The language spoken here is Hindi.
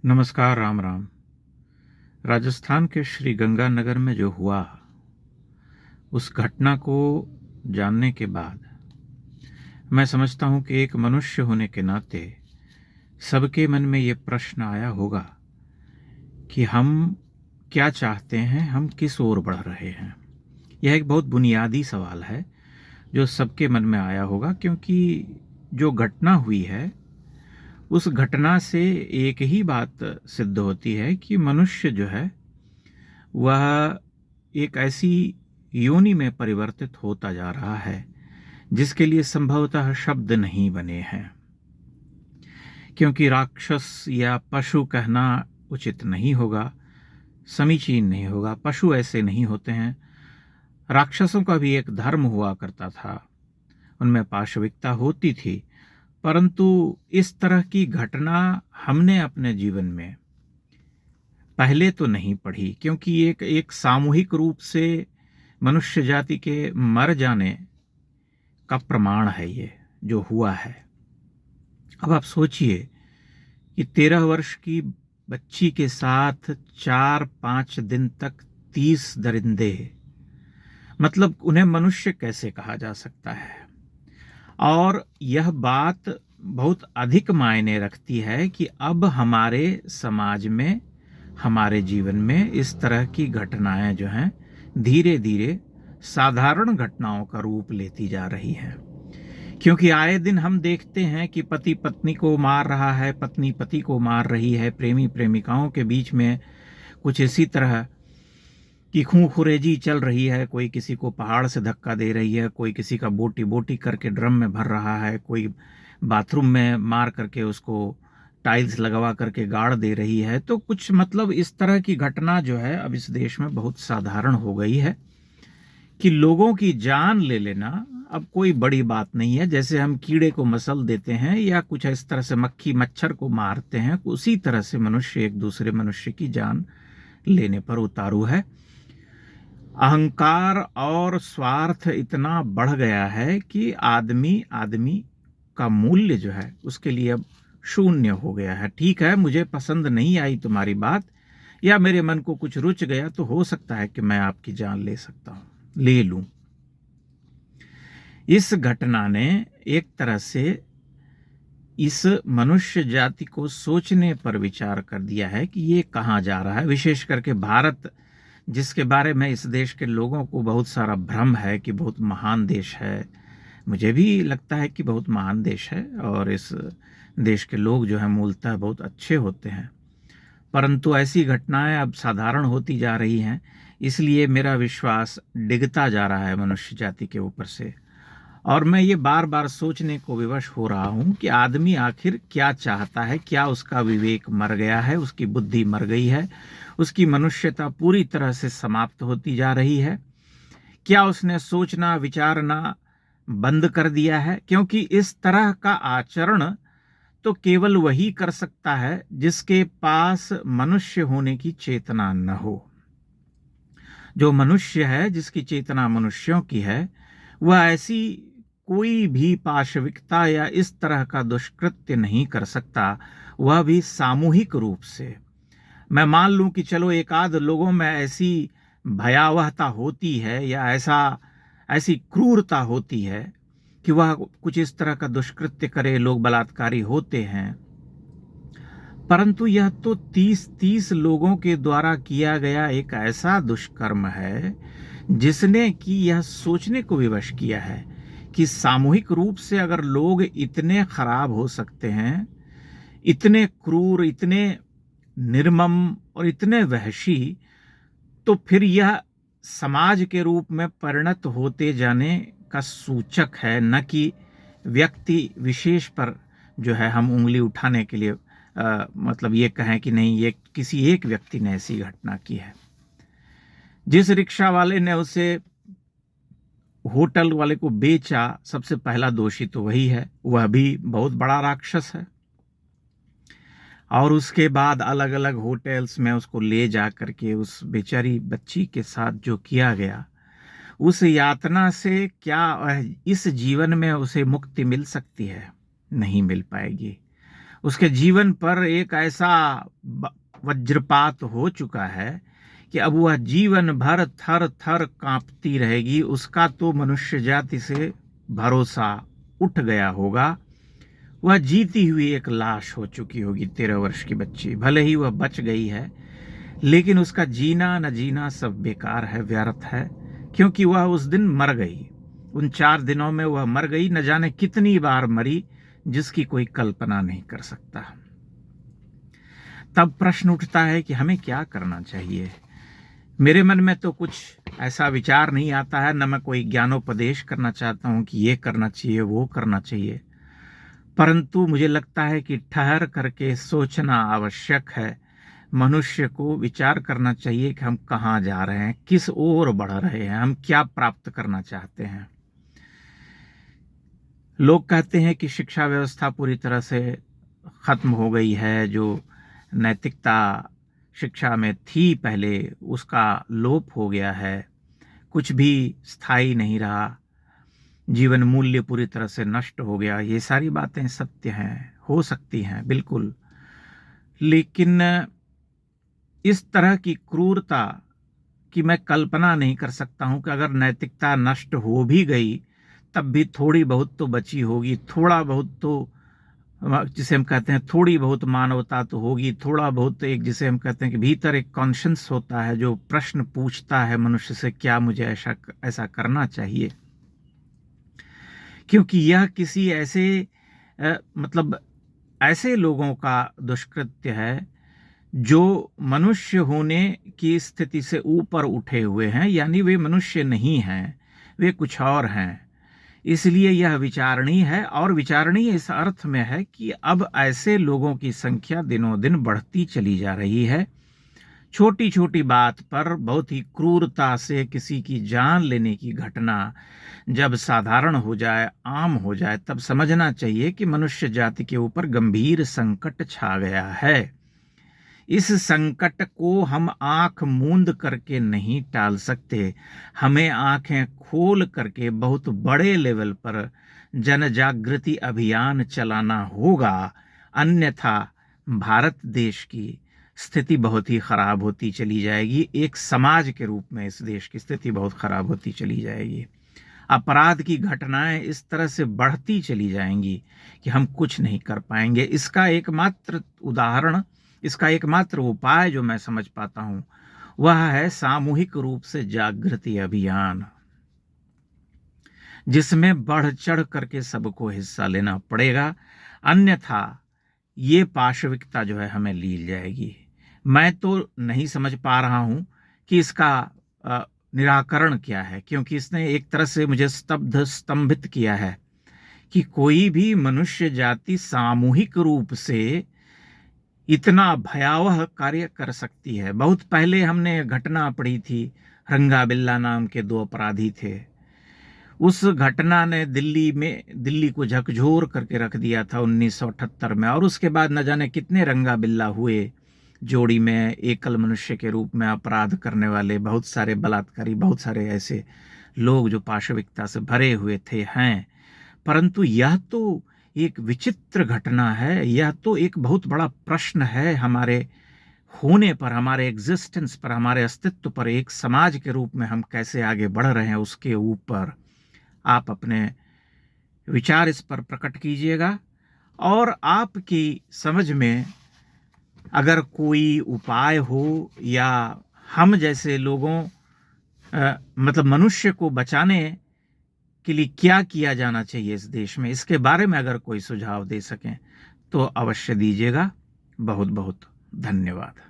नमस्कार, राम राम। राजस्थान के श्री गंगानगर में जो हुआ, उस घटना को जानने के बाद मैं समझता हूँ कि एक मनुष्य होने के नाते सबके मन में ये प्रश्न आया होगा कि हम क्या चाहते हैं, हम किस ओर बढ़ रहे हैं। यह एक बहुत बुनियादी सवाल है जो सबके मन में आया होगा, क्योंकि जो घटना हुई है उस घटना से एक ही बात सिद्ध होती है कि मनुष्य जो है वह एक ऐसी योनि में परिवर्तित होता जा रहा है जिसके लिए संभवतः शब्द नहीं बने हैं, क्योंकि राक्षस या पशु कहना उचित नहीं होगा, समीचीन नहीं होगा। पशु ऐसे नहीं होते हैं। राक्षसों का भी एक धर्म हुआ करता था, उनमें पाशविकता होती थी, परंतु इस तरह की घटना हमने अपने जीवन में पहले तो नहीं पढ़ी, क्योंकि एक सामूहिक रूप से मनुष्य जाति के मर जाने का प्रमाण है ये जो हुआ है। अब आप सोचिए कि 13 वर्ष की बच्ची के साथ 4-5 दिन तक 30 दरिंदे, मतलब उन्हें मनुष्य कैसे कहा जा सकता है। और यह बात बहुत अधिक मायने रखती है कि अब हमारे समाज में, हमारे जीवन में इस तरह की घटनाएं जो हैं धीरे धीरे साधारण घटनाओं का रूप लेती जा रही हैं। क्योंकि आए दिन हम देखते हैं कि पति पत्नी को मार रहा है, पत्नी पति को मार रही है, प्रेमी प्रेमिकाओं के बीच में कुछ इसी तरह की खूंखुरेजी चल रही है। कोई किसी को पहाड़ से धक्का दे रही है, कोई किसी का बोटी बोटी करके ड्रम में भर रहा है, कोई बाथरूम में मार करके उसको टाइल्स लगवा करके गाड़ दे रही है। तो कुछ मतलब इस तरह की घटना जो है अब इस देश में बहुत साधारण हो गई है कि लोगों की जान ले लेना अब कोई बड़ी बात नहीं है। जैसे हम कीड़े को मसल देते हैं या कुछ इस तरह से मक्खी मच्छर को मारते हैं, उसी तरह से मनुष्य एक दूसरे मनुष्य की जान लेने पर उतारू है। अहंकार और स्वार्थ इतना बढ़ गया है कि आदमी आदमी का मूल्य जो है उसके लिए अब शून्य हो गया है। ठीक है, मुझे पसंद नहीं आई तुम्हारी बात, या मेरे मन को कुछ रुच गया तो हो सकता है कि मैं आपकी जान ले सकता हूं, ले लूं। इस घटना ने एक तरह से इस मनुष्य जाति को सोचने पर विचार कर दिया है कि ये कहाँ जा रहा है। विशेष करके भारत, जिसके बारे में इस देश के लोगों को बहुत सारा भ्रम है कि बहुत महान देश है। मुझे भी लगता है कि बहुत महान देश है और इस देश के लोग जो है मूलतः बहुत अच्छे होते हैं, परंतु ऐसी घटनाएं अब साधारण होती जा रही हैं। इसलिए मेरा विश्वास डिगता जा रहा है मनुष्य जाति के ऊपर से। और मैं ये बार बार सोचने को विवश हो रहा हूं कि आदमी आखिर क्या चाहता है। क्या उसका विवेक मर गया है, उसकी बुद्धि मर गई है, उसकी मनुष्यता पूरी तरह से समाप्त होती जा रही है? क्या उसने सोचना विचारना बंद कर दिया है? क्योंकि इस तरह का आचरण तो केवल वही कर सकता है जिसके पास मनुष्य होने की चेतना न हो। जो मनुष्य है, जिसकी चेतना मनुष्यों की है, वह ऐसी कोई भी पाशविकता या इस तरह का दुष्कृत्य नहीं कर सकता, वह भी सामूहिक रूप से। मैं मान लूं कि चलो एक आध लोगों में ऐसी भयावहता होती है या ऐसी क्रूरता होती है कि वह कुछ इस तरह का दुष्कृत्य करे, लोग बलात्कारी होते हैं, परंतु यह तो 30-30 लोगों के द्वारा किया गया एक ऐसा दुष्कर्म है जिसने कि यह सोचने को विवश किया है कि सामूहिक रूप से अगर लोग इतने खराब हो सकते हैं, इतने क्रूर, इतने निर्मम और इतने वहशी, तो फिर यह समाज के रूप में परिणत होते जाने का सूचक है, न कि व्यक्ति विशेष पर जो है हम उंगली उठाने के लिए मतलब ये कहें कि नहीं, ये किसी एक व्यक्ति ने ऐसी घटना की है। जिस रिक्शा वाले ने उसे होटल वाले को बेचा, सबसे पहला दोषी तो वही है, वह भी बहुत बड़ा राक्षस है। और उसके बाद अलग अलग होटल्स में उसको ले जा करके उस बेचारी बच्ची के साथ जो किया गया, उस यातना से क्या इस जीवन में उसे मुक्ति मिल सकती है? नहीं मिल पाएगी। उसके जीवन पर एक ऐसा वज्रपात हो चुका है कि अब वह जीवन भर थर थर कांपती रहेगी। उसका तो मनुष्य जाति से भरोसा उठ गया होगा। वह जीती हुई एक लाश हो चुकी होगी, 13 वर्ष की बच्ची। भले ही वह बच गई है, लेकिन उसका जीना न जीना सब बेकार है, व्यर्थ है, क्योंकि वह उस दिन मर गई। उन 4 दिनों में वह मर गई, न जाने कितनी बार मरी, जिसकी कोई कल्पना नहीं कर सकता। तब प्रश्न उठता है कि हमें क्या करना चाहिए। मेरे मन में तो कुछ ऐसा विचार नहीं आता है, न मैं कोई ज्ञानोपदेश करना चाहता हूं कि ये करना चाहिए, वो करना चाहिए, परंतु मुझे लगता है कि ठहर करके सोचना आवश्यक है। मनुष्य को विचार करना चाहिए कि हम कहाँ जा रहे हैं, किस ओर बढ़ रहे हैं, हम क्या प्राप्त करना चाहते हैं। लोग कहते हैं कि शिक्षा व्यवस्था पूरी तरह से खत्म हो गई है। जो नैतिकता शिक्षा में थी पहले, उसका लोप हो गया है, कुछ भी स्थायी नहीं रहा, जीवन मूल्य पूरी तरह से नष्ट हो गया। ये सारी बातें सत्य हैं, हो सकती हैं बिल्कुल, लेकिन इस तरह की क्रूरता की मैं कल्पना नहीं कर सकता हूं कि अगर नैतिकता नष्ट हो भी गई तब भी थोड़ी बहुत तो बची होगी, थोड़ा बहुत तो, जिसे हम कहते हैं थोड़ी बहुत मानवता तो होगी, थोड़ा बहुत एक, जिसे हम कहते हैं कि भीतर एक कॉन्शियस होता है जो प्रश्न पूछता है मनुष्य से, क्या मुझे ऐसा करना चाहिए। क्योंकि यह किसी ऐसे मतलब ऐसे लोगों का दुष्कृत्य है जो मनुष्य होने की स्थिति से ऊपर उठे हुए हैं, यानी वे मनुष्य नहीं हैं, वे कुछ और हैं। इसलिए यह विचारणीय है, और विचारणीय इस अर्थ में है कि अब ऐसे लोगों की संख्या दिनों दिन बढ़ती चली जा रही है। छोटी छोटी बात पर बहुत ही क्रूरता से किसी की जान लेने की घटना जब साधारण हो जाए, आम हो जाए, तब समझना चाहिए कि मनुष्य जाति के ऊपर गंभीर संकट छा गया है। इस संकट को हम आंख मूंद करके नहीं टाल सकते, हमें आंखें खोल करके बहुत बड़े लेवल पर जन जागृति अभियान चलाना होगा। अन्यथा भारत देश की स्थिति बहुत ही खराब होती चली जाएगी। एक समाज के रूप में इस देश की स्थिति बहुत खराब होती चली जाएगी। अपराध की घटनाएं इस तरह से बढ़ती चली जाएंगी कि हम कुछ नहीं कर पाएंगे। इसका एकमात्र उदाहरण, इसका एकमात्र उपाय जो मैं समझ पाता हूं, वह है सामूहिक रूप से जागृति अभियान, जिसमें बढ़ चढ़ करके सबको हिस्सा लेना पड़ेगा। अन्यथा ये पाशविकता जो है हमें लील जाएगी। मैं तो नहीं समझ पा रहा हूं कि इसका निराकरण क्या है, क्योंकि इसने एक तरह से मुझे स्तंभित किया है कि कोई भी मनुष्य जाति सामूहिक रूप से इतना भयावह कार्य कर सकती है। बहुत पहले हमने घटना पढ़ी थी, रंगा बिल्ला नाम के 2 अपराधी थे। उस घटना ने दिल्ली को झकझोर करके रख दिया था 1978 में, और उसके बाद न जाने कितने रंगा बिल्ला हुए। जोड़ी में एकल मनुष्य के रूप में अपराध करने वाले बहुत सारे बलात्कारी, बहुत सारे ऐसे लोग जो पाशविकता से भरे हुए थे हैं। परंतु यह तो एक विचित्र घटना है, यह तो एक बहुत बड़ा प्रश्न है हमारे होने पर, हमारे एग्जिस्टेंस पर, हमारे अस्तित्व पर। एक समाज के रूप में हम कैसे आगे बढ़ रहे हैं, उसके ऊपर आप अपने विचार इस पर प्रकट कीजिएगा। और आपकी समझ में अगर कोई उपाय हो, या हम जैसे लोगों मतलब मनुष्य को बचाने के लिए क्या किया जाना चाहिए इस देश में, इसके बारे में अगर कोई सुझाव दे सकें तो अवश्य दीजिएगा। बहुत बहुत धन्यवाद।